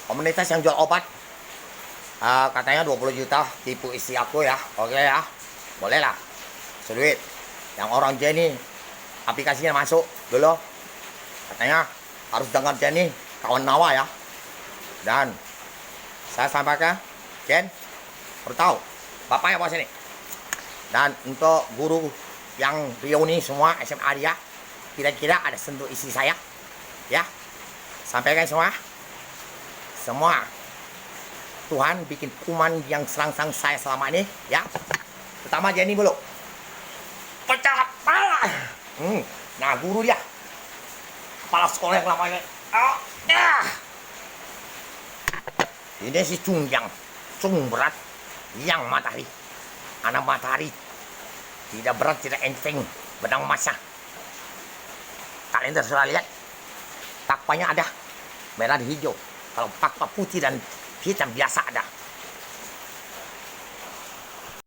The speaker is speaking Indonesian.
komunitas yang jual obat. Katanya 20 juta tipu istri aku ya. Oke ya, boleh lah, seduit. Yang orang Jenny aplikasinya masuk dulu. Katanya harus dengar Jenny, kawan Nawa ya. Dan saya sampaikan, Jen, perlu tahu, bapaknya bos ini. Dan untuk guru yang reuni semua SMA dia, kira-kira ada sentuh isi saya, ya. Sampaikan semua. Tuhan bikin kuman yang serang-serang saya selama ini, ya. Pertama Jenny dulu. Pecah kepala. Nah, guru dia. Kepala sekolah yang lamanya. Ini si Cung berat, yang matahari. Anak matahari. Tidak berat, tidak enteng. Benang masa. Kalian terserah lihat. Takpanya ada. Merah dan hijau. Kalau takpa putih dan hitam biasa ada.